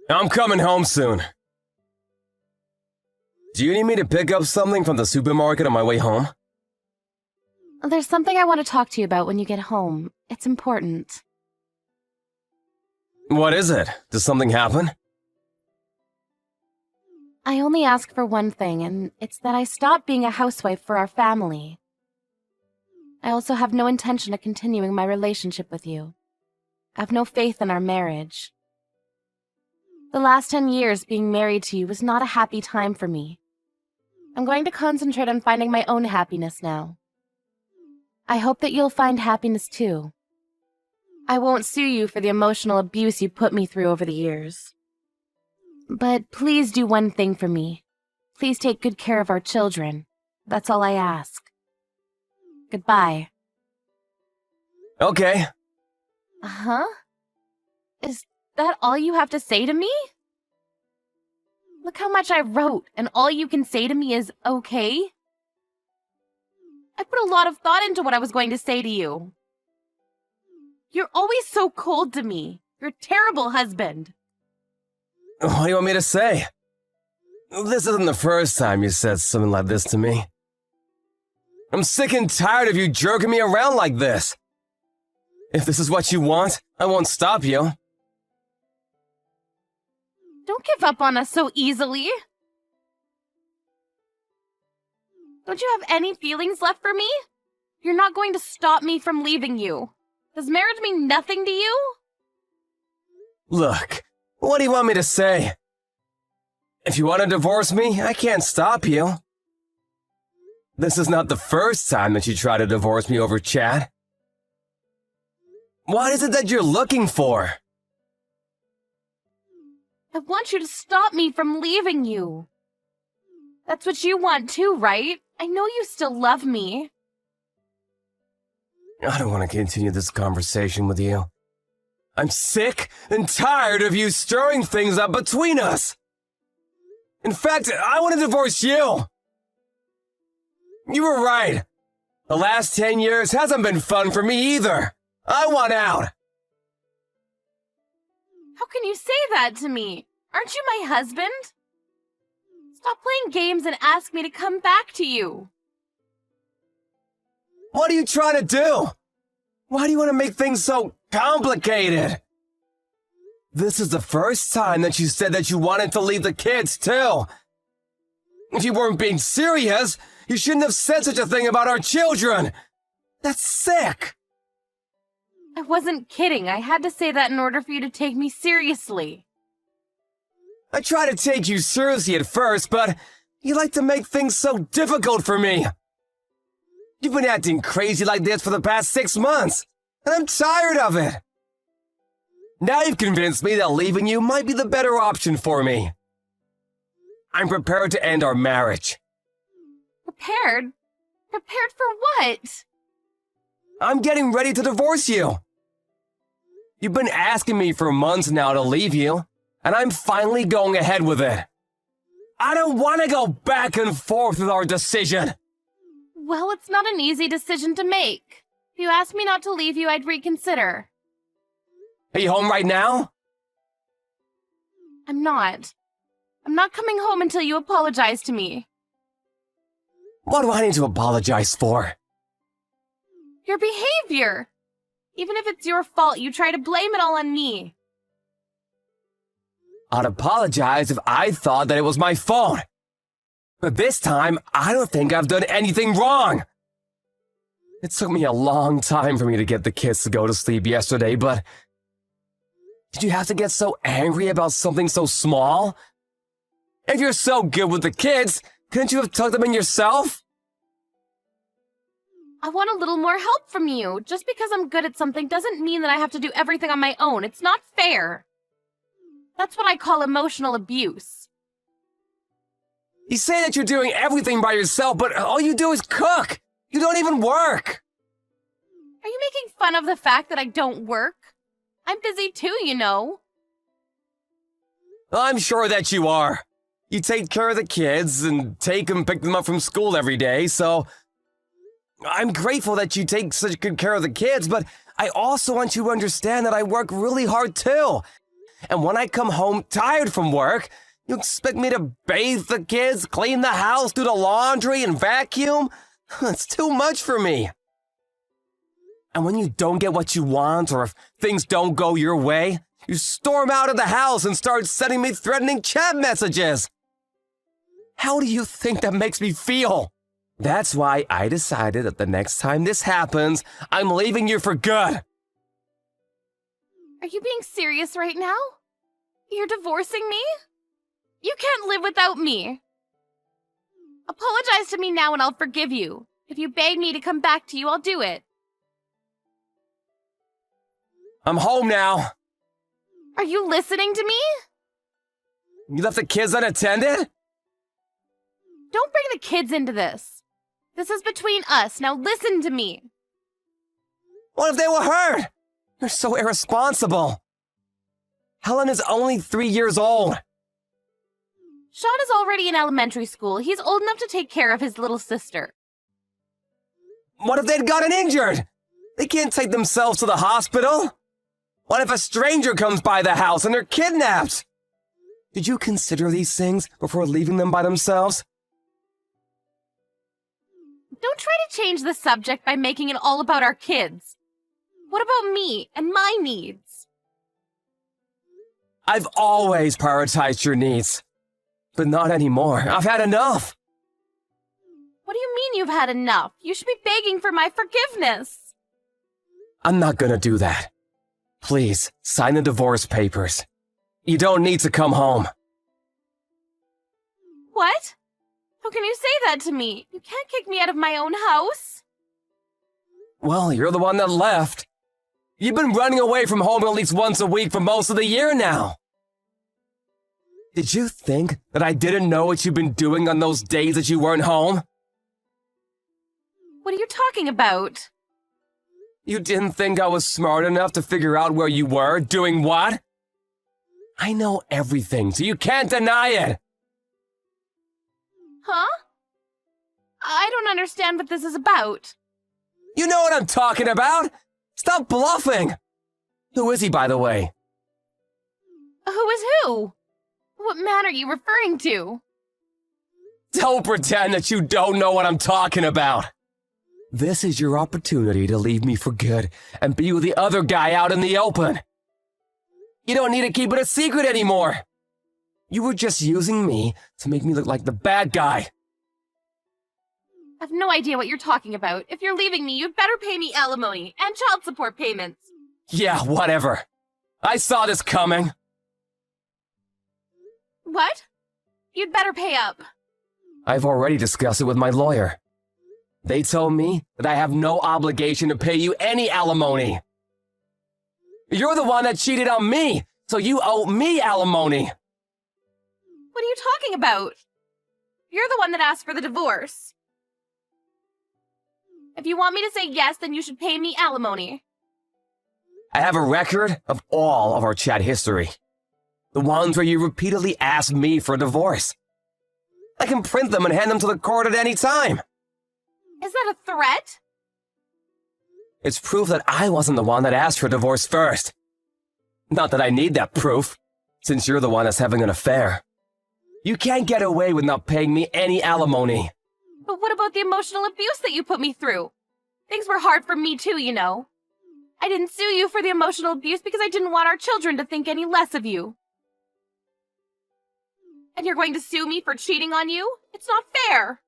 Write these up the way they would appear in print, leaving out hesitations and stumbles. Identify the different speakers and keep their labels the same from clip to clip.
Speaker 1: I'm coming home soon. Do you need me to pick up something from the supermarket on my way home?
Speaker 2: There's something I want to talk to you about when you get home. It's important.
Speaker 1: What is it? Does something happen?
Speaker 2: I only ask for one thing, and it's that I stop being a housewife for our family. I also have no intention of continuing my relationship with you. I have no faith in our marriage. The last 10 years being married to you was not a happy time for me. I'm going to concentrate on finding my own happiness now. I hope that you'll find happiness too. I won't sue you for the emotional abuse you put me through over the years. But please do one thing for me. Please take good care of our children. That's all I ask. Goodbye.
Speaker 1: Okay.
Speaker 2: Huh? Is that all you have to say to me? Look how much I wrote, and all you can say to me is okay? I put a lot of thought into what I was going to say to you. You're always so cold to me. You're a terrible husband.
Speaker 1: What do you want me to say? This isn't the first time you said something like this to me. I'm sick and tired of you jerking me around like this. If this is what you want, I won't stop you.
Speaker 2: Don't give up on us so easily. Don't you have any feelings left for me? You're not going to stop me from leaving you. Does marriage mean nothing to you?
Speaker 1: Look, what do you want me to say? If you want to divorce me, I can't stop you. This is not the first time that you try to divorce me over chat. What is it that you're looking for?
Speaker 2: I want you to stop me from leaving you. That's what you want too, right? I know you still love me.
Speaker 1: I don't want to continue this conversation with you. I'm sick and tired of you stirring things up between us. In fact, I want to divorce you. You were right. The last 10 years hasn't been fun for me either. I want out.
Speaker 2: How can you say that to me? Aren't you my husband? Stop playing games and ask me to come back to you.
Speaker 1: What are you trying to do? Why do you want to make things so complicated? This is the first time that you said that you wanted to leave the kids, too. If you weren't being serious, you shouldn't have said such a thing about our children. That's sick.
Speaker 2: I wasn't kidding. I had to say that in order for you to take me seriously.
Speaker 1: I tried to take you seriously at first, but you like to make things so difficult for me. You've been acting crazy like this for the past 6 months, and I'm tired of it. Now you've convinced me that leaving you might be the better option for me. I'm prepared to end our marriage.
Speaker 2: Prepared? Prepared for what?
Speaker 1: I'm getting ready to divorce you. You've been asking me for months now to leave you, and I'm finally going ahead with it. I don't want to go back and forth with our decision.
Speaker 2: Well, it's not an easy decision to make. If you asked me not to leave you, I'd reconsider.
Speaker 1: Are you home right now?
Speaker 2: I'm not. I'm not coming home until you apologize to me.
Speaker 1: What do I need to apologize for?
Speaker 2: Your behavior! Even if it's your fault, you try to blame it all on me.
Speaker 1: I'd apologize if I thought that it was my fault. But this time, I don't think I've done anything wrong. It took me a long time for me to get the kids to go to sleep yesterday, but did you have to get so angry about something so small? If you're so good with the kids, couldn't you have tucked them in yourself?
Speaker 2: I want a little more help from you. Just because I'm good at something doesn't mean that I have to do everything on my own. It's not fair. That's what I call emotional abuse.
Speaker 1: You say that you're doing everything by yourself, but all you do is cook. You don't even work.
Speaker 2: Are you making fun of the fact that I don't work? I'm busy too, you know.
Speaker 1: I'm sure that you are. You take care of the kids and pick them up from school every day, so I'm grateful that you take such good care of the kids, but I also want you to understand that I work really hard too. And when I come home tired from work, you expect me to bathe the kids, clean the house, do the laundry, and vacuum? It's too much for me. And when you don't get what you want, or if things don't go your way, you storm out of the house and start sending me threatening chat messages. How do you think that makes me feel? That's why I decided that the next time this happens, I'm leaving you for good.
Speaker 2: Are you being serious right now? You're divorcing me? You can't live without me. Apologize to me now and I'll forgive you. If you beg me to come back to you, I'll do it.
Speaker 1: I'm home now.
Speaker 2: Are you listening to me?
Speaker 1: You left the kids unattended?
Speaker 2: Don't bring the kids into this. This is between us. Now listen to me.
Speaker 1: What if they were hurt? You're so irresponsible. Helen is only 3 years old.
Speaker 2: Sean is already in elementary school. He's old enough to take care of his little sister.
Speaker 1: What if they'd gotten injured? They can't take themselves to the hospital. What if a stranger comes by the house and they're kidnapped? Did you consider these things before leaving them by themselves?
Speaker 2: Don't try to change the subject by making it all about our kids. What about me and my needs?
Speaker 1: I've always prioritized your needs. But not anymore. I've had enough.
Speaker 2: What do you mean you've had enough? You should be begging for my forgiveness.
Speaker 1: I'm not gonna do that. Please, sign the divorce papers. You don't need to come home.
Speaker 2: What? How can you say that to me? You can't kick me out of my own house.
Speaker 1: Well, you're the one that left. You've been running away from home at least once a week for most of the year now. Did you think that I didn't know what you've been doing on those days that you weren't home?
Speaker 2: What are you talking about?
Speaker 1: You didn't think I was smart enough to figure out where you were, doing what? I know everything, so you can't deny it.
Speaker 2: Huh? I don't understand what this is about.
Speaker 1: You know what I'm talking about. Stop bluffing. Who is he, by the way?
Speaker 2: Who is who? What man are you referring to?
Speaker 1: Don't pretend that you don't know what I'm talking about. This is your opportunity to leave me for good and be with the other guy out in the open. You don't need to keep it a secret anymore. You were just using me to make me look like the bad guy.
Speaker 2: I have no idea what you're talking about. If you're leaving me, you'd better pay me alimony and child support payments.
Speaker 1: Yeah, whatever. I saw this coming.
Speaker 2: What? You'd better pay up.
Speaker 1: I've already discussed it with my lawyer. They told me that I have no obligation to pay you any alimony. You're the one that cheated on me, so you owe me alimony.
Speaker 2: What are you talking about? You're the one that asked for the divorce. If you want me to say yes, then you should pay me alimony.
Speaker 1: I have a record of all of our chat history. The ones where you repeatedly asked me for a divorce. I can print them and hand them to the court at any time.
Speaker 2: Is that a threat?
Speaker 1: It's proof that I wasn't the one that asked for a divorce first. Not that I need that proof, since you're the one that's having an affair. You can't get away with not paying me any alimony.
Speaker 2: But what about the emotional abuse that you put me through? Things were hard for me too, you know. I didn't sue you for the emotional abuse because I didn't want our children to think any less of you. And you're going to sue me for cheating on you? It's not fair.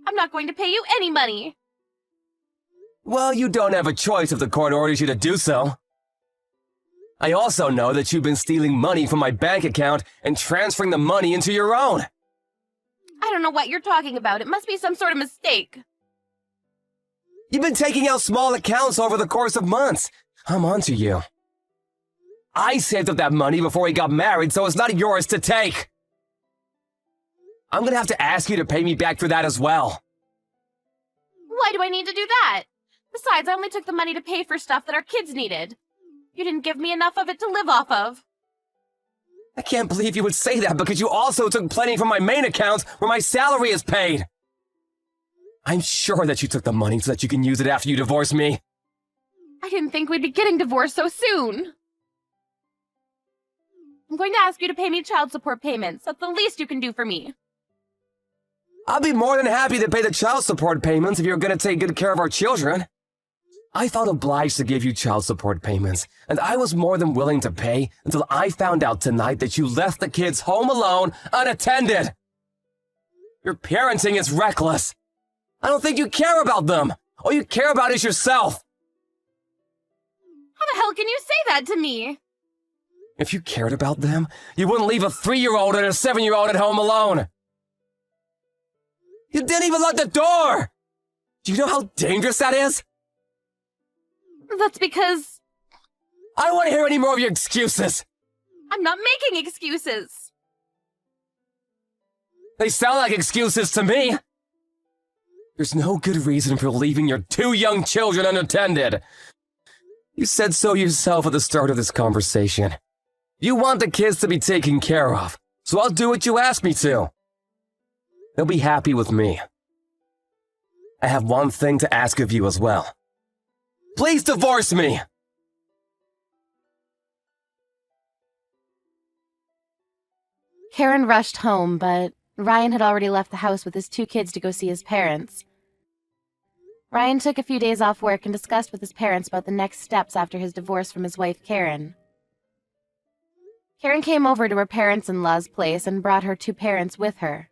Speaker 2: I'm not going to pay you any money.
Speaker 1: Well, you don't have a choice if the court orders you to do so. I also know that you've been stealing money from my bank account and transferring the money into your own.
Speaker 2: I don't know what you're talking about. It must be some sort of mistake.
Speaker 1: You've been taking out small accounts over the course of months. I'm onto you. I saved up that money before we got married, so it's not yours to take. I'm gonna have to ask you to pay me back for that as well.
Speaker 2: Why do I need to do that? Besides, I only took the money to pay for stuff that our kids needed. You didn't give me enough of it to live off of.
Speaker 1: I can't believe you would say that because you also took plenty from my main account where my salary is paid. I'm sure that you took the money so that you can use it after you divorce me.
Speaker 2: I didn't think we'd be getting divorced so soon. I'm going to ask you to pay me child support payments. That's the least you can do for me.
Speaker 1: I'll be more than happy to pay the child support payments if you're going to take good care of our children. I felt obliged to give you child support payments, and I was more than willing to pay until I found out tonight that you left the kids home alone, unattended. Your parenting is reckless. I don't think you care about them. All you care about is yourself.
Speaker 2: How the hell can you say that to me?
Speaker 1: If you cared about them, you wouldn't leave a 3-year-old and a 7-year-old at home alone. You didn't even lock the door! Do you know how dangerous that is?
Speaker 2: That's because
Speaker 1: I don't want to hear any more of your excuses.
Speaker 2: I'm not making excuses.
Speaker 1: They sound like excuses to me. There's no good reason for leaving your 2 young children unattended. You said so yourself at the start of this conversation. You want the kids to be taken care of, so I'll do what you ask me to. They'll be happy with me. I have one thing to ask of you as well. Please divorce me!
Speaker 2: Karen rushed home, but Ryan had already left the house with his 2 kids to go see his parents. Ryan took a few days off work and discussed with his parents about the next steps after his divorce from his wife, Karen. Karen came over to her parents-in-law's place and brought her 2 parents with her.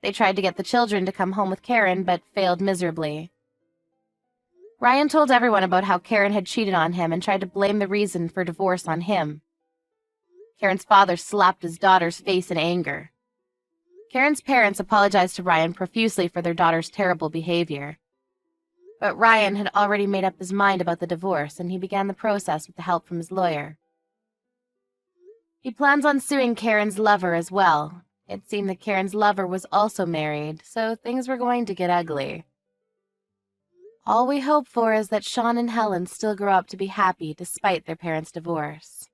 Speaker 2: They tried to get the children to come home with Karen, but failed miserably. Ryan told everyone about how Karen had cheated on him and tried to blame the reason for divorce on him. Karen's father slapped his daughter's face in anger. Karen's parents apologized to Ryan profusely for their daughter's terrible behavior. But Ryan had already made up his mind about the divorce, and he began the process with the help from his lawyer. He plans on suing Karen's lover as well. It seemed that Karen's lover was also married, so things were going to get ugly. All we hope for is that Sean and Helen still grow up to be happy despite their parents' divorce.